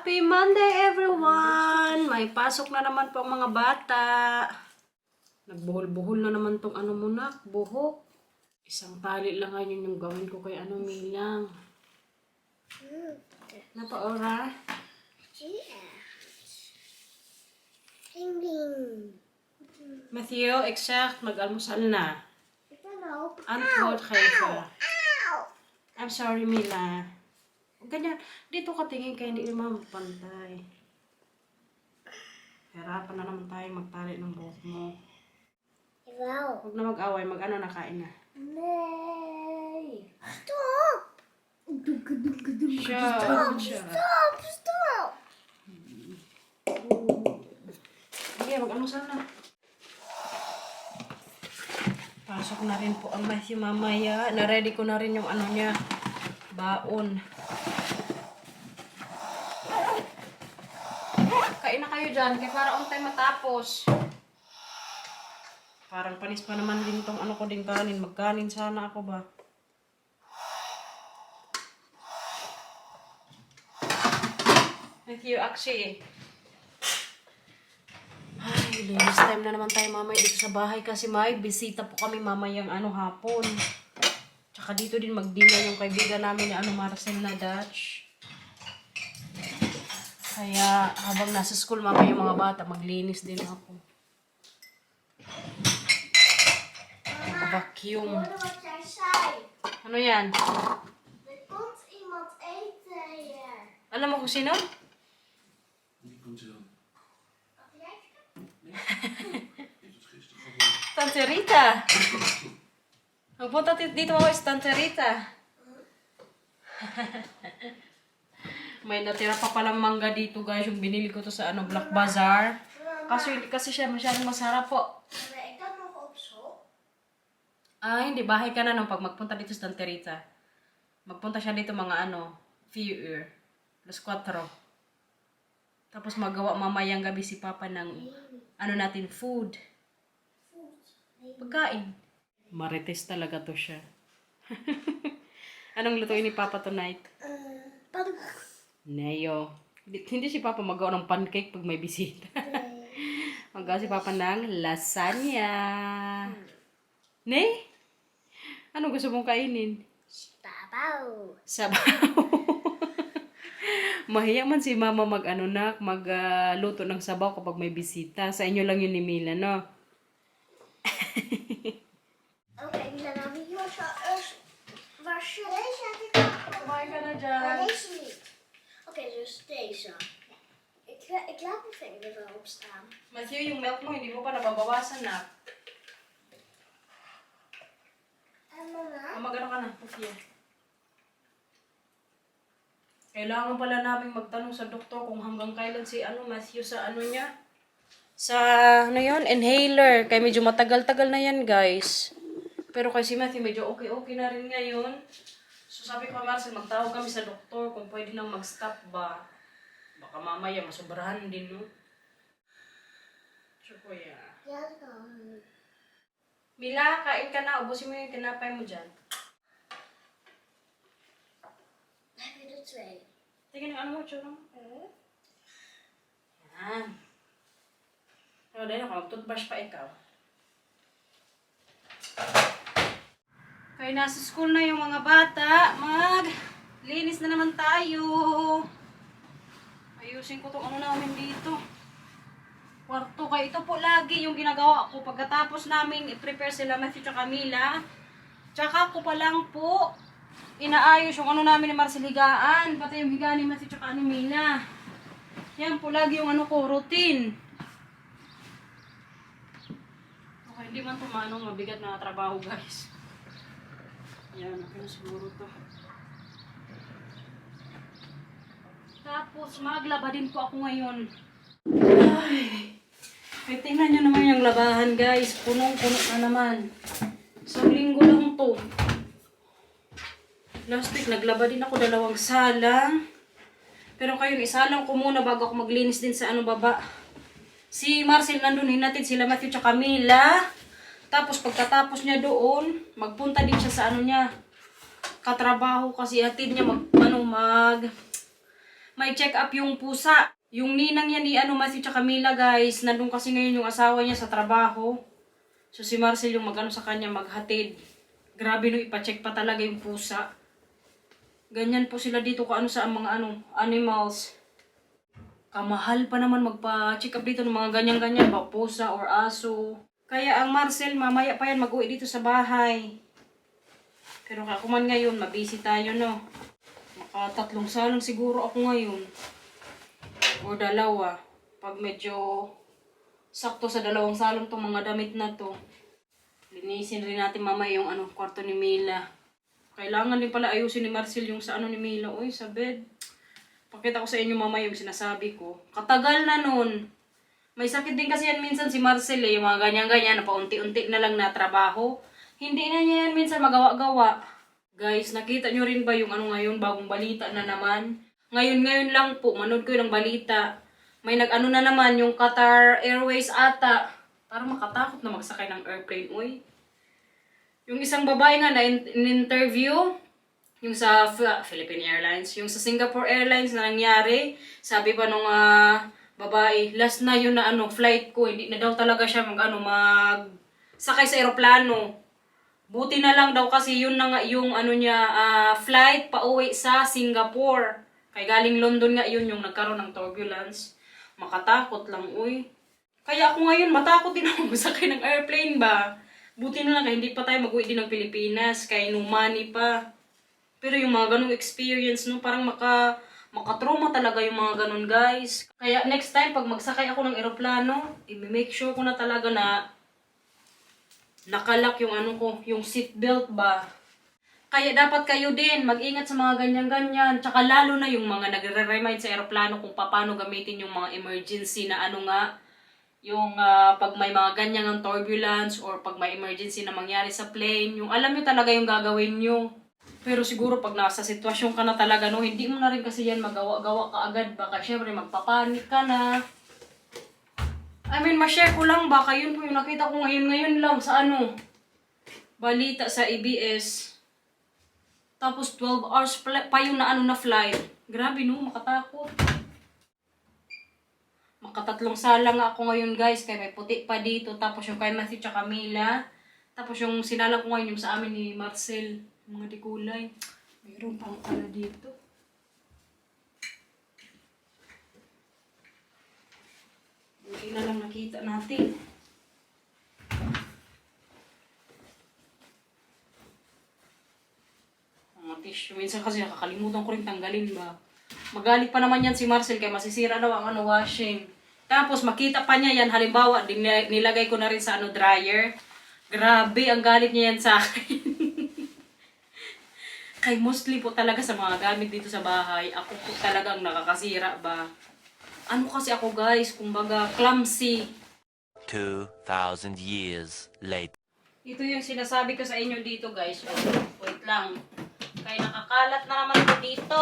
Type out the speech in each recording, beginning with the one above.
Happy Monday, everyone! May pasok na naman po ang mga bata. Nagbuhol-buhol na naman tong ano mo na, buhok. Isang tali lang ngayon yung gawin ko kay ano, Milang. Napaora? Matthew, exact, mag-almusal na. Antwort kayo. I'm sorry, Mila. Ganyan. Dito ka tingin kayo, hindi naman pantay. Hirapan na naman tayo magtali ng buhok mo. Huwag na mag-away, mag-ano na kain na. Nay! Stop! Stop! Stop! Sige, mag-almusal na. Pasok na rin po ang Matthew mamaya. Na-ready ko na rin yung ano niya. Baon. Kain na kayo dyan. Kaya para on time matapos. Parang panis pa naman din tong ano ko din kanin. Magkanin sana ako ba? Matthew, Aksi. Ay, linis time na naman tayo mamaya dito sa bahay kasi may bisita po kami mamayang ano hapon. Tsaka dito din mag-dinner yung kaibigan namin na ano Marcel na Dutch. Kaya habang nasa school mamaya yung mga bata, maglinis din ako. Vacuum. Ano yan? Er komt iemand eten hier. Alam mo kung sino? Die komt er dan. Tante Rita. Magpunta dito ako sa Tante Rita. May natira pa palang mangga dito guys. Yung binili ko to sa ano Black Bazaar. Kasi siya masyadong masarap po. Maar ik kan nog op school. Ah, hindi. Bahay ka na nung pag magpunta dito sa Tante Rita. Magpunta siya dito mga ano, few year. Plus 4. Tapos magawa mamayang gabi si Papa ng ano natin, food. Pagkain. Marites talaga to siya. Anong lutuin ni Papa tonight? Pannenkoek. Neo. Hindi si Papa magawa ng pancake pag may bisita. Magawa si Papa ng lasagna. Ne? Ano gusto mong kainin? Stabaw. Sabaw. Mahiya man si Mama magluto ng sabaw kapag may bisita. Sa inyo lang yun ni Mila, no? Oké, Mila, nou wie was je deze heb ik al. Kumain ka na Maar dyan. deze niet. Oké, dus deze. Ik laat mijn vinger er wel op staan. Matthew, yung milk mo, hindi mo pa nababawasan na. En mama? Mag-ano ka na, Sofia. Kailangan pala namin magtanong sa doktor kung hanggang kailan si Matthew sa ano niya. Sa ano yun, inhaler. Kaya medyo matagal-tagal na yan, guys. Pero kasi Matthew medyo okay na rin ngayon. So sabi ko, Marcel, magtawag kami sa doktor kung pwede nang mag-stop ba. Baka mamaya masobrahan din, no? So, kuya. Ja, dat kan. Mila, kain ka na. Ubusin mo yung tinapay mo dyan. Dan heb je er 2. Tingnan yung ano mo, tsura mo. Yan. O, dahil ako, mag-toothbrush pa ikaw. Kaya nasa school na yung mga bata. Linis na naman tayo. Ayusin ko itong ano namin dito. Kwarto. Kaya ito po lagi yung ginagawa ko. Pagkatapos namin i-prepare sila Matthew at Camila. Tsaka ko pa lang po inaayos yung ano namin ni Marcel higaan. Pati yung higaan ni Matthew at Mila. Yan po lagi yung ano ko, routine. Okay, hindi man tumanong mabigat na trabaho guys. Yan, okay na siguro to. Tapos maglaba din po ako ngayon. Ay, tingnan nyo naman yung labahan guys. Punong-puno na naman. Isang linggo lang to. Last week, naglaba din ako 2 salang. Pero kayo, isalang ko muna bago ako maglinis din sa ano baba. Si Marcel nandun, hinatid sila Matthew at Camila. Tapos pagkatapos niya doon, magpunta din siya sa ano niya. Katrabaho kasi hatid niya may check up yung pusa. Yung ninang niya ni Mas at Camila guys, nandun kasi ngayon yung asawa niya sa trabaho. So si Marcel yung mag-ano sa kanya, maghatid. Grabe no, ipacheck pa talaga yung pusa. Ganyan po sila dito kaano sa mga animals. Kamahal pa naman magpa-check up dito ng mga ganyan-ganyan, ba pusa or aso. Kaya ang Marcel, mamaya pa yan mag-uwi dito sa bahay. Pero ako man ngayon, mabisi tayo no. Maka 3 salon siguro ako ngayon. O 2. Pag medyo sakto sa 2 salon tong mga damit na to. Linisin rin natin mamaya yung kwarto ni Mila. Kailangan din pala ayusin ni Marcel yung sa ni Mila. Uy, sa bed. Pakita ko sa inyo mamaya yung sinasabi ko. Katagal na nun. May sakit din kasi yan minsan si Marcel eh. Yung mga ganyan-ganyan na paunti-unti na lang na trabaho. Hindi na niya yan minsan magawa-gawa. Guys, nakita nyo rin ba yung ngayon, bagong balita na naman? Ngayon lang po, manood ko yung balita. May na naman, yung Qatar Airways ata. Parang makatakot na magsakay ng airplane, uy. Yung isang babae nga na in-interview, yung sa Philippine Airlines, yung sa Singapore Airlines na nangyari, sabi pa nung babae, last na yun na flight ko, hindi na daw talaga siya magsakay sa aeroplano. Buti na lang daw kasi yun na nga yung flight pauwi sa Singapore. Kaya galing London nga yun yung nagkaroon ng turbulence. Makatakot lang, uy. Kaya ako ngayon matakot din ako masakay ng airplane ba. Buti na lang kaya hindi pa tayo mag-uwi din ng Pilipinas. Kaya no money pa. Pero yung mga ganong experience, no, parang makatrauma talaga yung mga ganon, guys. Kaya next time, pag magsakay ako ng aeroplano, i-make sure ko na talaga na nakalak yung yung seatbelt ba. Kaya dapat kayo din mag-ingat sa mga ganyan-ganyan. Tsaka lalo na yung mga nagre-remind sa aeroplano kung paano gamitin yung mga emergency na yung pag may mga ganyang turbulence or pag may emergency na mangyari sa plane. Yung alam nyo talaga yung gagawin nyo. Pero siguro pag nasa sitwasyon ka na talaga, no, hindi mo na rin kasi yan magawa-gawa ka agad. Baka syempre magpapanik ka na. Ma-share ko lang baka yun po yung nakita ko ngayon lang sa balita sa ABS. Tapos 12 hours pa yung na flight. Grabe no, makatakot. Makatatlong sala nga ako ngayon guys, kaya may puti pa dito. Tapos yung kay Matthew tsaka Camila. Tapos yung sinala ko ngayon yung sa amin ni Marcel. Mga dikulay. Mayroon pang dito. Hindi na lang nakita natin. Mga tissue. Minsan kasi nakakalimutan ko rin tanggalin ba. Magalit pa naman yan si Marcel kaya masisira daw ang washing. Tapos makita pa niya yan. Halimbawa, nilagay ko na rin sa dryer. Grabe, ang galit niya yan sa akin. Kay mostly po talaga sa mga gamit dito sa bahay, ako po talaga ang nakakasira ba. Kasi ako guys, kumbaga clumsy. 2,000 years later. Ito yung sinasabi ko sa inyo dito guys. Wait lang. Kaya nakakalat na naman ito dito.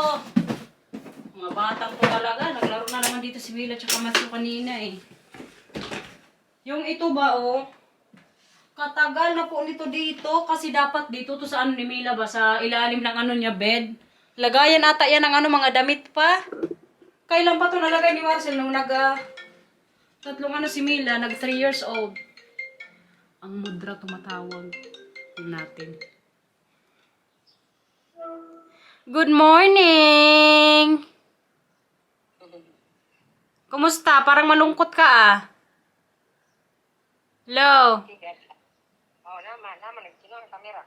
Mga batang po talaga. Naglaro na naman dito si Mila tsaka Matthew kanina eh. Yung ito ba katagal na po nito dito. Kasi dapat dito to sa ni Mila ba. Sa ilalim ng niya bed. Lagayan ata yan ng mga damit pa. Kailan pa ito nalagay ni Marcel nung tatlong si Mila, 3 years old. Ang mudra tumatawag. Natin. Good morning! Kumusta? Parang malungkot ka Hello? naman, nagkino ang kamera.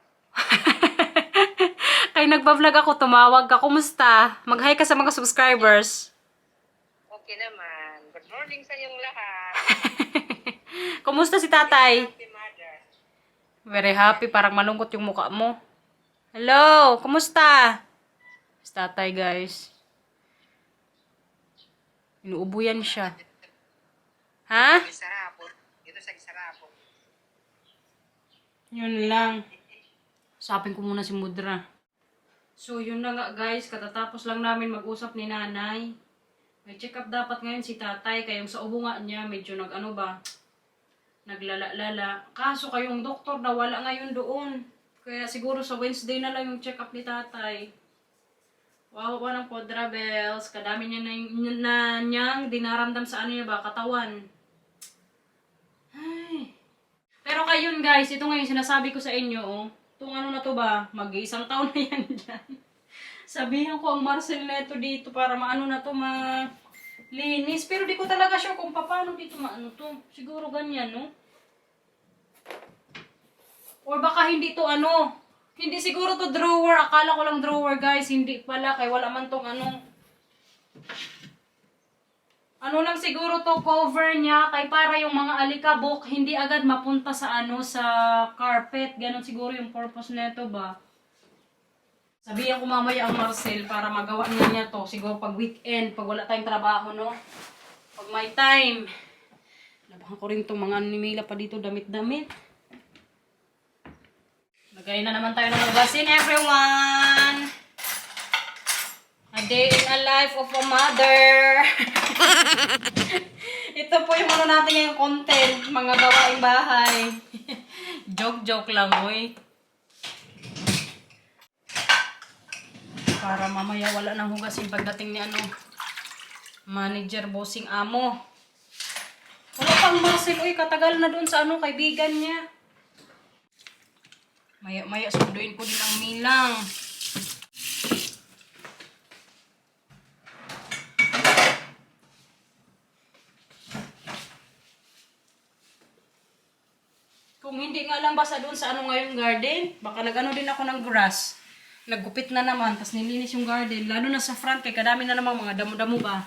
Kaya nagbablog ako, tumawag ka. Kumusta? Mag-hi ka sa mga subscribers. Okay naman. Good morning sa iyong lahat. Kumusta si tatay? Happy mother. Very happy, parang malungkot yung mukha mo. Hello, kumusta? Si tatay, guys. Inuubo yan siya. Ha? Isarapo. Dito sa Isarapo. Yun lang. Usapin ko muna si Mudra. So, yun na nga, guys. Katatapos lang namin mag-usap ni nanay. May check-up dapat ngayon si tatay. Kaya yung sa ubo nga niya, medyo naglala-lala. Kaso kayong doktor na wala ngayon doon. Kaya siguro sa Wednesday na lang yung check-up ni tatay. Wow, ko ng quadrabels. Kadami niya niyang dinaramdam sa ano niya ba, katawan. Ay. Pero kayun guys, ito nga yung sinasabi ko sa inyo, oh. Itong ano na to ba, mag-iisang taon na yan dyan. Sabihan ko ang Marcel neto dito para maano na to, linis. Pero di ko talaga sure kung paano dito maano to. Siguro ganyan, no? Or baka hindi to ano. Hindi siguro to drawer. Akala ko lang drawer, guys. Hindi pala. Kaya wala man tong ano. Ano lang siguro to cover niya. Kaya para yung mga alikabok, hindi agad mapunta sa ano, sa carpet. Ganon siguro yung purpose neto ba. Sabihan ko mamaya ang Marcel para magawa niya to. Siguro pag weekend, pag wala tayong trabaho, no? Pag may time. Labahan ko rin itong mga animila pa dito, damit-damit. Lagay na naman tayo ng magasin, everyone! A day in a life of a mother. Ito po yung ano natin yung content, mga gawaing bahay. Joke-joke lang, oy. Para mamaya wala nang hugasin pagdating ni ano, manager, bossing, amo. Wala pang Marcel, uy, katagal na doon sa ano, kaibigan niya. Maya-maya sunduin ko din ang milang. Kung hindi nga lang basta doon sa ano ngayong garden, baka nag-ano din ako ng grass. Naggupit na naman, tas nilinis yung garden. Lalo na sa front, kay kadami na namang mga damo-damo ba.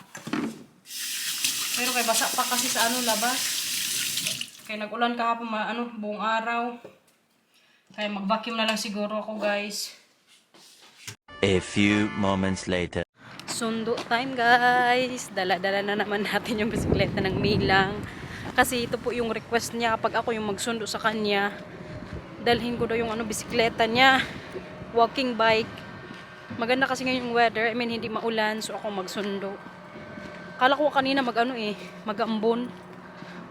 Pero kay basa pa kasi sa ano labas. Kaya nag-ulan kahapon ano, buong araw. Kaya mag-vacuum na lang siguro ako, guys. A few moments later. Sundo time, guys. Dala-dala na naman natin yung bisikleta ng Milang. Kasi ito po yung request niya kapag ako yung magsundo sa kanya. Dalhin ko daw yung ano, bisikleta niya. Walking bike. Maganda kasi ngayon yung weather. I mean, hindi maulan. So ako magsundo. Kala ko kanina mag-ambon.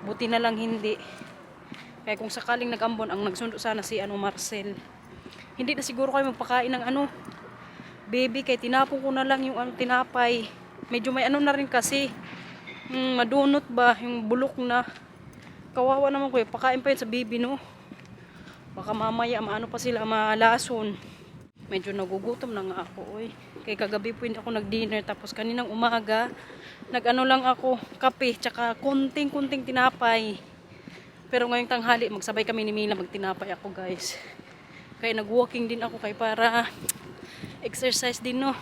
Buti na lang hindi. Kaya kung sakaling nag-ambon, ang nagsundo sana si ano, Marcel. Hindi na siguro kayo magpakain ng ano, baby, kaya tinapon ko na lang yung ano, tinapay. Medyo may ano na rin kasi. Madunot ba, yung bulok na. Kawawa naman ko, pakain pa yun sa baby, no? Baka mamaya, maano pa sila, malason. Medyo nagugutom na nga ako, oy. Kaya kagabi po hindi ako nag-dinner, tapos kaninang umaga, nag-ano lang ako, kape, tsaka kunting-kunting tinapay. Pero ngayong tanghali, magsabay kami ni Mila, magtinapay ako, guys. Kaya nag-walking din ako, kaya para exercise din, no?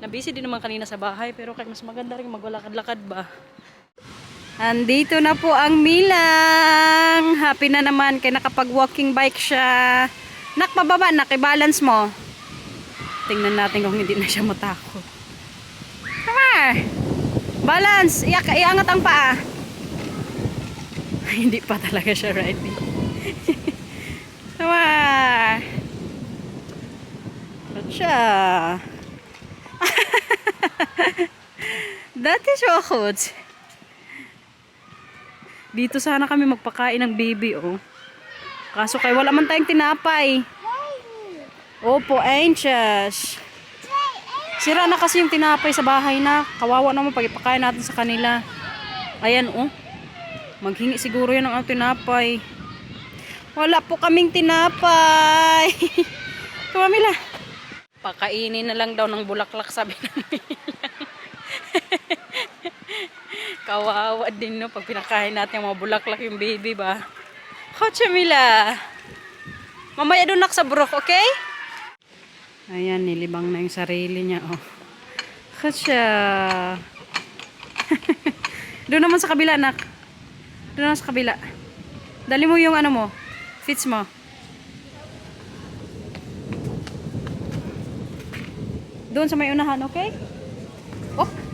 Nabisi din naman kanina sa bahay, pero kaya mas maganda rin maglalakad-lakad ba. Andito na po ang Milang. Happy na naman, kaya nakapag-walking bike siya. Nakpababa, nakibalance mo. Tingnan natin kung hindi na siya matakot. Come on! Balance! Iangat ang paa. Hindi pa talaga siya ready. Come on! Siya. Dati siya akot. Dito sana kami magpakain ng baby, oh. Kaso kay wala man tayong tinapay. Opo, anxious. Sira na kasi yung tinapay sa bahay na. Kawawa naman pag ipakain natin sa kanila. Ayan, oh. Maghingi siguro yan ng tinapay. Wala po kaming tinapay. Kumamila. Pakainin na lang daw ng bulaklak, sabi namin. Kawawa din, no, pag pinakain natin yung mga bulaklak yung baby ba. Chamila. Mamaya doon sa burok, okay? Ayan, nilibang na yung sarili niya, oh. Siya. Doon naman sa kabila, anak. Doon naman sa kabila. Dali mo yung ano mo. Fits mo. Doon sa may unahan, okay?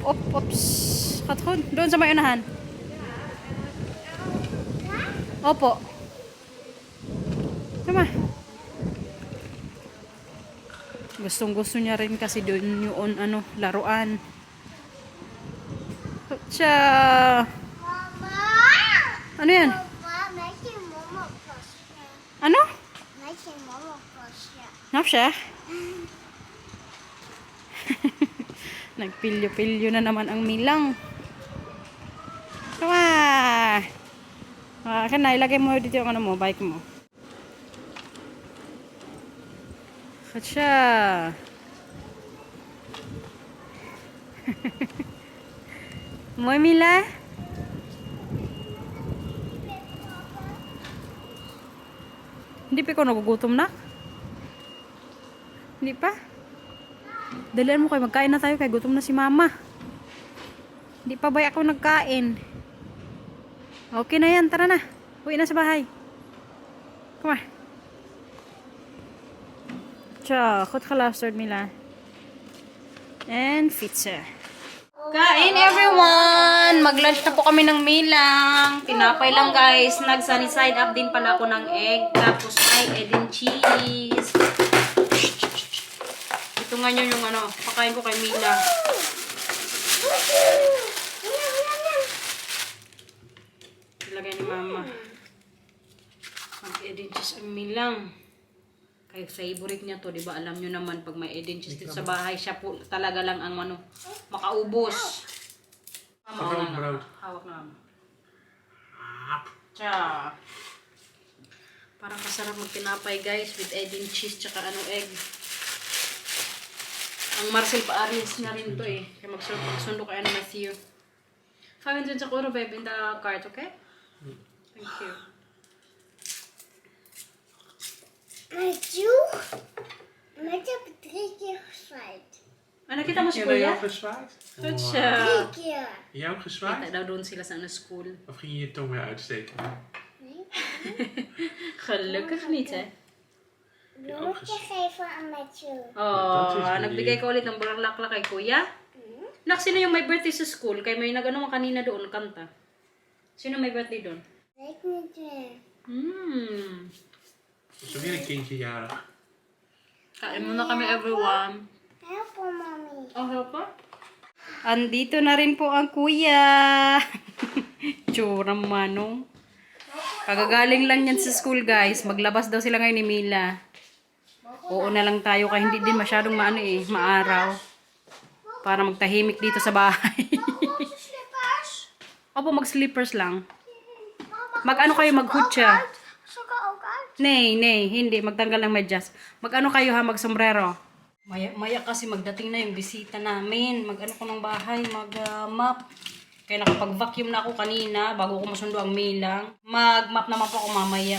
Ops. Kathod. Doon sa may unahan. Opo. Tama. Gustong-gusto niya rin kasi doon yung ano, laruan. Siya. Ano yan? Ano? Nap siya? Nagpilyo-pilyo na naman ang Milang. Kawa! Kan na, ilagay mo dito yung ano mo, bike mo. Katsa! Moy Mila? Hindi pa ikaw nagugutom na? Hindi pa? Dalian mo kayo, magkain na tayo kay gutom na si mama. Hindi pa ba ako nagkain? Okay na yan, tara na. Uwi na sa bahay. Come on. Tja, goed geluisterd Mila. And pizza. Kain everyone! Mag-lunch na po kami ng Milang. Tinapay lang guys. Nag-sunny side up din pala ako ng egg. Tapos may egg and cheese. Ito nga yun yung ano, pakain ko kay Mila. Ilagay ni mama. Mag-egg and cheese ang Milang. Kaya favorite niya to, di ba? Alam nyo naman, pag may egg and cheese dito sa bahay, siya po talaga lang ang ano, makaubos. Gewoon brood. Hawak na mama. Tsa. Parang kasarap magtinapay guys with egg and cheese tsaka ano egg. Ang Marcel pa-aris na rin to eh. Kaya magsundo kay ano Matthew. 500 euro babe in the cart, okay? Thank you. Ik heb 3 keer gezwaaid. Ano kita mo si Heb je kuya? jou gezwaaid? Goed siya. 3 keer. Jou Kita gezwaaid? daw doon sila sa ano, school. Of ging je je tong weer uitsteken? Nee. Gelukkig niet hè. Bloemetje geven aan Matthew. Oh, Dat is lief. nagbigay ka ulit ng bulaklak kay kuya. Nak, sino yung may birthday sa school? Kay may nag-ano kanina doon, kanta. Sino may birthday doon? Weet niet meer. Is er weer een kindje jarig? Kain muna kami everyone. Help me, mommy. Oh, help pa? Andito na rin po ang kuya. Tsurang manong. Kagagaling lang yan sa school guys. Maglabas daw sila ngayon ni Mila. Oo na lang tayo kaya hindi din masyadong maaraw. Para magtahimik dito sa bahay. Slippers? Opo, mag-slippers lang. Mag-ano kayo, mag-hutsa. Sokken ook uit? Nee, hindi. Magtanggal ng medyas. Mag-ano kayo ha, mag-sombrero. Maya kasi magdating na yung bisita namin. Mag-ano ko ng bahay, mag-map. Kaya nakapag-vacuum na ako kanina bago ko masundo ang Milang. Mag-map naman po ako mamaya.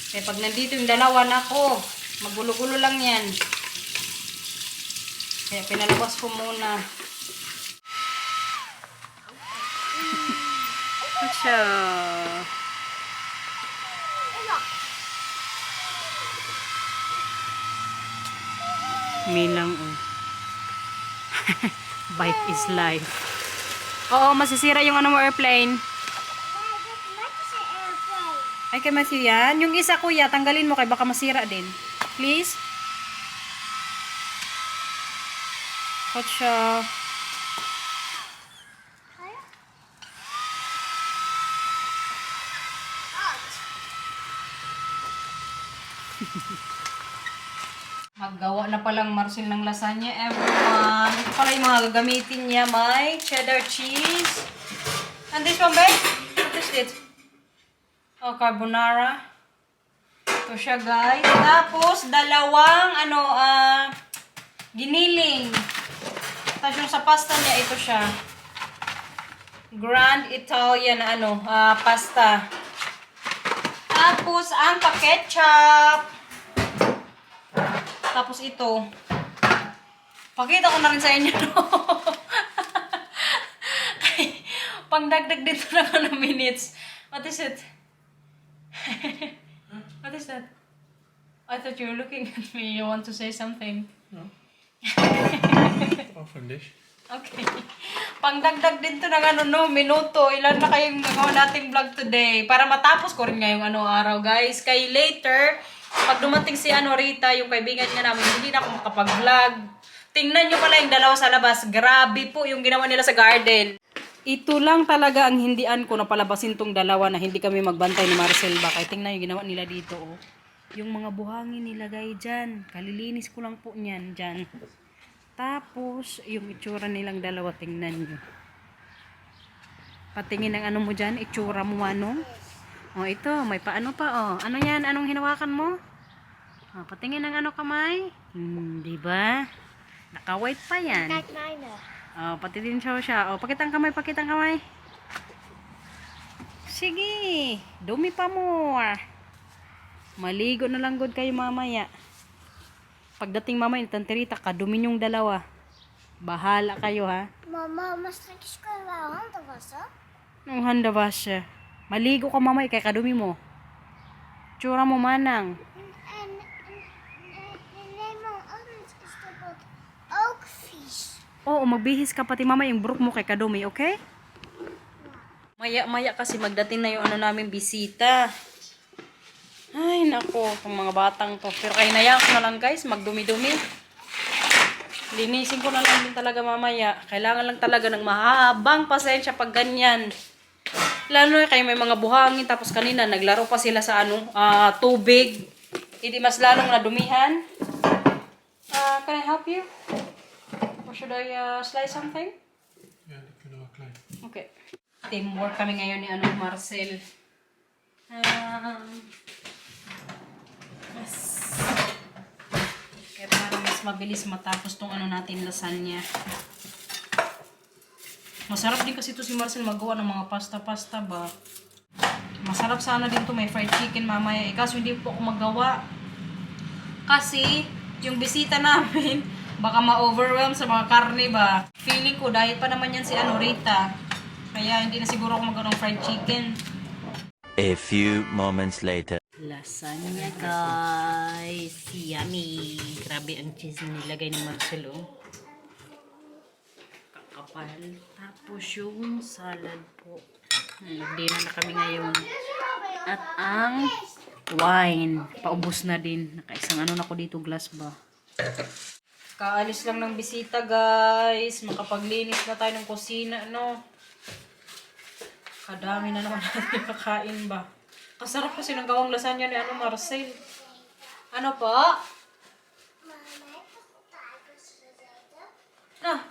Kaya pag nandito yung dalawa na ako, magulo-gulo lang yan. Kaya pinalabas ko muna. Atcha. Milang oh. Bike is life. Oo, masisira yung ano mo airplane. Ay, kay Matthew yan. Yung isa kuya, tanggalin mo kay baka masira din. Please. Atcha. Maggawa na palang Marcel ng lasagna, everyone. Ito pala yung mga gagamitin niya. May cheddar cheese. And this one, babe? What is it? Oh, carbonara. Ito siya, guys. Tapos, dalawang, giniling. Tapos yung sa pasta niya, ito siya. Grand Italian, pasta. Tapos, ang pa-ketchup. Tapos ito. Pakita ko na rin sa inyo. Pangdagdag dito na minutes. What is it? What is that? I thought you were looking at me. You want to say something? No. Of een dish. Okay. Pangdagdag din to ng minuto. Ilan na kayong nagawa nating vlog today? Para matapos ko rin ngayong araw, guys. Kay later, pag dumating si Rita, yung kaibigan nga namin, hindi na ako makapag-vlog. Tingnan nyo pala yung dalawa sa labas. Grabe po yung ginawa nila sa garden. Ito lang talaga ang hindian ko na palabasin tong dalawa na hindi kami magbantay ni Marcel ba. Kaya tingnan yung ginawa nila dito. Oh. Yung mga buhangin nilagay dyan. Kalilinis ko lang po niyan dyan. Tapos, yung itsura nilang dalawa, tingnan nyo. Patingin ng ano mo dyan, itsura mo ano. O, ito, may paano pa, o. Ano yan? Anong hinawakan mo? O, patingin ng ano kamay. Diba? Naka-white pa yan. Kijk mijne. O, pati din siya. O, pakitang kamay, pakitang kamay. Sige, dumi pa mo. Maligo na lang good kayo mamaya. Pagdating mamaya, tanterita, kadumi yung dalawa. Bahala kayo, ha? Mama, maar straks kunnen we handen wassen. Nung handa ba siya? Maligo ka mamaya, kay kadumi mo. Tsura mo manang. En nee, maar anders is de bot ook vies. Oo, magbihis ka pati mamaya yung brook mo kay kadumi, okay? Maya-maya kasi magdating na yung ano namin bisita. Ay, nako, itong mga batang to. Pero kahinayaan ko na lang guys, magdumi-dumi. Linisin ko na lang din talaga mamaya. Kailangan lang talaga ng mahabang pasensya pag ganyan. Lalo kayo may mga buhangin, tapos kanina naglaro pa sila sa tubig. Hindi mas lalong nadumihan. Can I help you? Or should I slice something? Ja, die kunnen wel klein. Okay. Teamwork kami ngayon ni Marcel. Yes. Kaya para mas mabilis matapos tong ano natin lasagna. Masarap din kasi to si Marcel magawa ng mga pasta-pasta ba. Masarap sana din to, may fried chicken mamaya. Kaso hindi po ako magawa. Kasi yung bisita namin baka ma-overwhelm sa mga karne ba. Feeling ko diet pa naman yan si Rita. Kaya hindi na siguro ako magawa ng fried chicken. A few moments later. Lasagna guys. Yummy. Grabe ang cheese na nilagay ni Marcelo. Kakapal. Tapos yung salad po. Nagdina na kami ngayon. At ang wine. Paubos na din. Nakaisang ano na ko dito, glass ba. Kaalis lang ng bisita guys. Makapaglinis na tayo ng kusina, no? Kadami na naman natin kakain ba. Kasarap kasi ng gawang lasagna ni Marcel. Ano pa?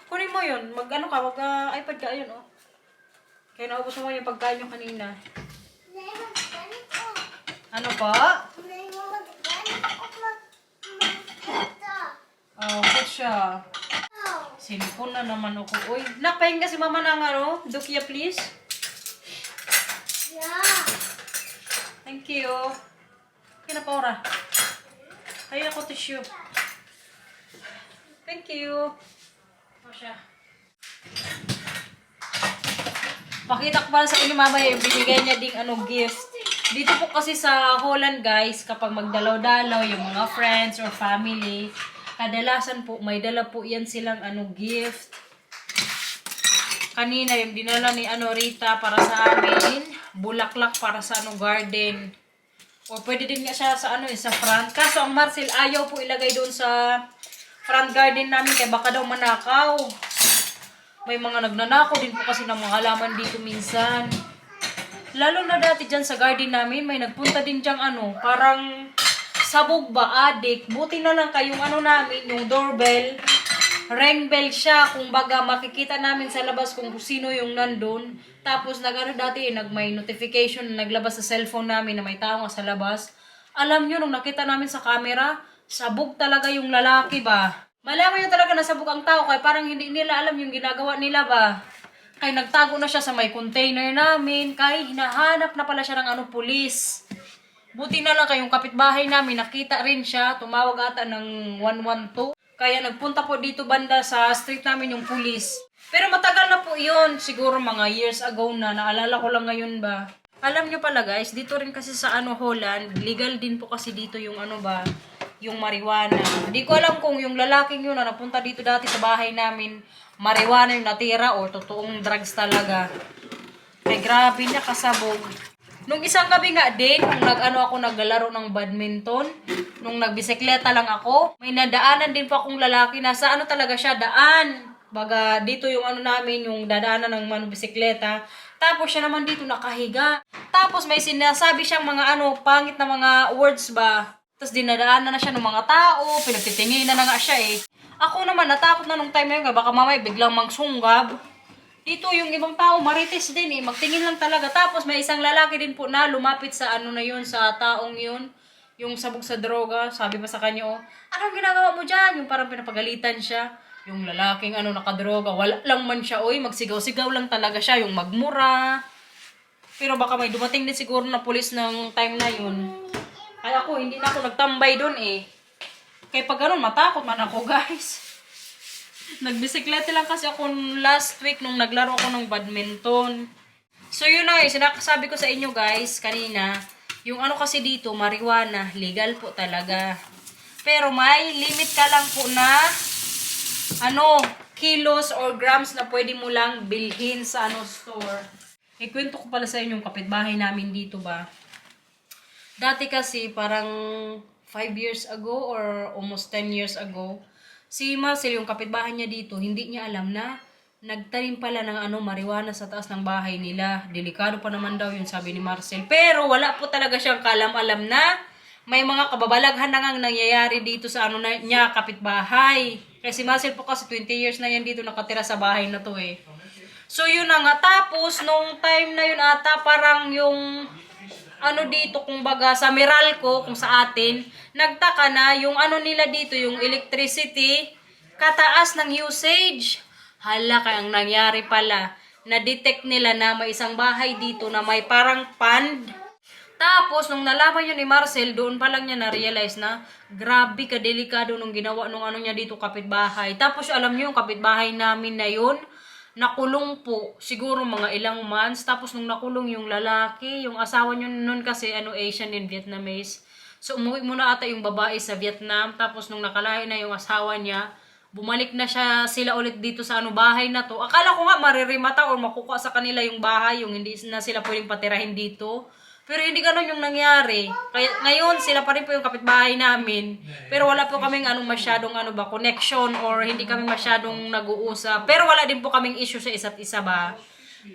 Kunin mo yun. Mag-iPad ka, ayun, oh. Kaya naubos mo yung pagkain nyo kanina. Nee, want ik ben niet op. Ano pa? Nee, want ik ben niet op mijn pizza. Oh, good siya. Oh. Sinipon na naman ako. Uy, nakapahin kasi mama ng Dukia, please. Ja. Thank you. Kinapora. Ayun ako tissue. Thank you. O siya. Pakita ko pala sa inyo mamaya yung binigay niya ding gift. Dito po kasi sa Holland guys, kapag magdalaw-dalaw yung mga friends or family, kadalasan po may dala po yan silang gift. Kanina yung dinala ni Rita para sa amin, bulaklak para sa garden. O pwede din nga siya sa sa front. Kaso ang Marcel ayaw po ilagay doon sa front garden namin kaya baka daw manakaw. May mga nagnanakaw din po kasi ng mga halaman dito minsan. Lalo na dati dyan sa garden namin, may nagpunta din dyang parang sabog ba, adik. Buti na lang kayong namin, yung doorbell, ring bell siya. Kung baga makikita namin sa labas kung sino yung nandun. Tapos dati, may notification na naglabas sa cellphone namin na may tao nga sa labas. Alam nyo, nung nakita namin sa camera, sabog talaga yung lalaki ba. Malaman nyo talaga na sabog ang tao kaya parang hindi nila alam yung ginagawa nila ba. Kaya nagtago na siya sa may container namin. Kaya hinahanap na pala siya ng pulis. Buti na lang kayong kapitbahay namin, nakita rin siya. Tumawag ata ng 112. Kaya nagpunta po dito banda sa street namin yung pulis. Pero matagal na po yun. Siguro mga years ago na. Naalala ko lang ngayon ba. Alam nyo pala guys, dito rin kasi sa Holland, legal din po kasi dito yung yung marijuana. Hindi ko alam kung yung lalaking yun na napunta dito dati sa bahay namin, marijuana yung natira o totoong drugs talaga. Kaya grabe niya kasabog. Nung isang gabi nga din, nung ako naglalaro ng badminton, nung nagbisikleta lang ako, may nadaanan din po akong lalaki na sa talaga siya, daan. Baga dito yung namin, yung dadaanan ng bisikleta. Tapos siya naman dito nakahiga. Tapos may sinasabi siyang mga pangit na mga words ba. Tapos dinadaanan na siya ng mga tao, pinagtitingin na nga siya eh. Ako naman, natakot na nung time na yun, baka mamay biglang magsunggab. Dito yung ibang tao, marites din eh, magtingin lang talaga. Tapos may isang lalaki din po na lumapit sa ano na yun, sa taong yun, yung sabog sa droga. Sabi pa sa kanya, oh, anong ginagawa mo dyan? Yung parang pinapagalitan siya. Yung lalaking ano, nakadroga, wala lang man siya, oy, magsigaw-sigaw lang talaga siya, yung magmura. Pero baka may dumating din siguro na pulis ng time na yun. Kaya ako, hindi na ako nagtambay doon eh. Kaya pag ganun, matakot man ako, guys. Nagbisiklete lang kasi ako last week nung naglaro ako ng badminton. So yun na, sinasabi ko sa inyo guys kanina, yung ano kasi dito, marijuana, legal po talaga. Pero may limit ka lang po na ano, kilos or grams na pwede mo lang bilhin sa ano store. Ikwento ko pala sa inyo yung kapitbahay namin dito ba. Dati kasi parang 5 years ago or almost 10 years ago, si Marcel, yung kapitbahay niya dito, hindi niya alam na nagtanim pala ng ano, marijuana sa taas ng bahay nila. Delikado pa naman daw yun, sabi ni Marcel. Pero wala po talaga siyang kalam-alam na may mga kababalaghan na ngang nangyayari dito sa ano na, niya, kapitbahay. Kasi Marcel po kasi 20 years na yan dito nakatira sa bahay na to eh. So yun na nga. Tapos nung time na yun ata, parang yung ano dito, kumbaga sa Meralco, kung sa atin, nagtaka na yung ano nila dito, yung electricity, kataas ng usage. Hala, kaya ang nangyari pala, na-detect nila na may isang bahay dito na may parang pond. Tapos, nung nalaman yun ni Marcel, doon pa lang niya na-realize na grabe kadelikado nung ginawa nung ano niya dito kapitbahay. Tapos, alam niyo yung kapitbahay namin na yun, nakulong po, siguro mga ilang months. Tapos nung nakulong yung lalaki, yung asawa niyo nun kasi ano, Asian and Vietnamese. So umuwi muna ata yung babae sa Vietnam. Tapos nung nakalayo na yung asawa niya, bumalik na sila ulit dito sa ano, bahay na to. Akala ko nga maririmata or makukuha sa kanila yung bahay, yung hindi na sila pwedeng patirahin dito. Pero hindi ganoon yung nangyari. Kaya ngayon sila pa rin po yung kapitbahay namin. Pero wala po kaming masyadong connection or hindi kami masyadong nag-uusap. Pero wala din po kaming issue sa isa't isa ba.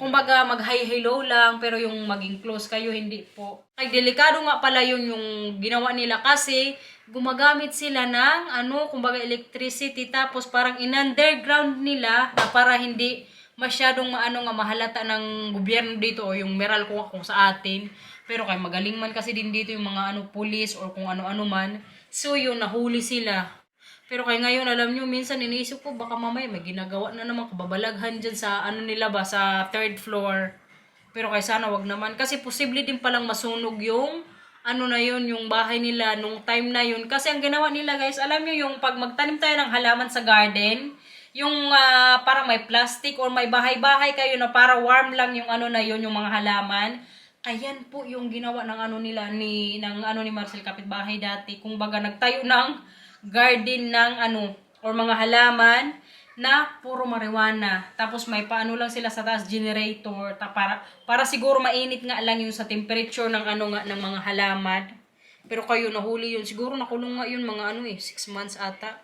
Kumbaga mag-hi-hello lang pero yung maging close kayo hindi po. Ay delikado nga pala yun yung ginawa nila kasi gumagamit sila ng kumbaga electricity tapos parang in-underground nila para hindi masyadong mahalata ng gobyerno dito o yung Meralco kung sa atin. Pero kay magaling man kasi din dito yung mga police or kung ano-ano man. So yun, nahuli sila. Pero kay ngayon, alam nyo, minsan iniisip ko baka mamaya may ginagawa na naman kababalaghan dyan sa nila ba, sa 3rd floor. Pero kay sana wag naman. Kasi posible din palang masunog yung na yun, yung bahay nila nung time na yun. Kasi ang ginawa nila guys, alam nyo yung pag magtanim tayo ng halaman sa garden, yung parang may plastic or may bahay-bahay kayo na para warm lang yung na yun, yung mga halaman. Ayan po yung ginawa ng nila ni Marcel kapitbahay dati. Kung baga nagtayo ng garden ng or mga halaman na puro marijuana. Tapos may paano lang sila sa taas generator para siguro mainit nga lang yung sa temperature ng ng mga halaman. Pero kayo nahuli yun. Siguro nakulong nga yun mga 6 months ata.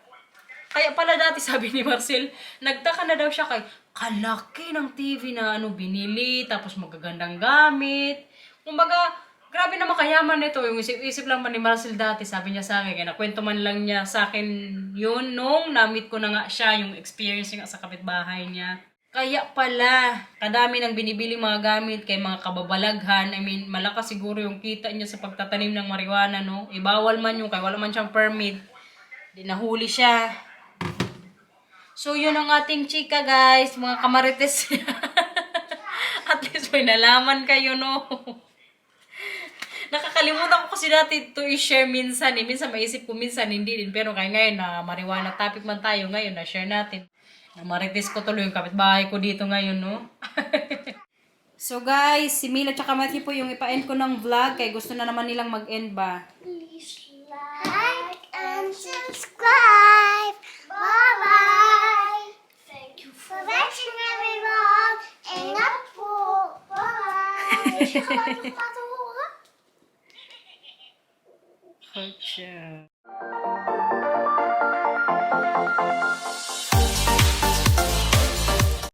Kaya pala dati sabi ni Marcel, nagtaka na daw siya kay kalaki ng TV na binili, tapos magagandang gamit. Kumbaga, grabe na makayaman nito. Yung isip lang pa ni Marcel dati, sabi niya sa akin, kaya nakwento man lang niya sa akin yun nung na-meet ko na nga siya, yung experience niya sa kapitbahay niya. Kaya pala, kadami ng binibili mga gamit kay mga kababalaghan. I mean, malakas siguro yung kita niya sa pagtatanim ng marijuana, no? Ibawal man yung, kaya wala man siyang permit. Di nahuli siya. So, yun ang ating chika, guys. Mga kamarites. At least may nalaman kayo, no? Nakakalimutan ko kasi dati to i-share minsan. Minsan maisip ko, minsan hindi din. Pero kaya ngayon na marijuana topic man tayo ngayon, na-share natin. Marites ko tuloy yung kapitbahay ko dito ngayon, no? So, guys, si Mila tsaka Matthew po yung ipa-end ko ng vlog. Kaya gusto na naman nilang mag-end ba? Please like and subscribe. Bye-bye. Thank you for watching, everyone. Ingat po. Bye. Gotcha.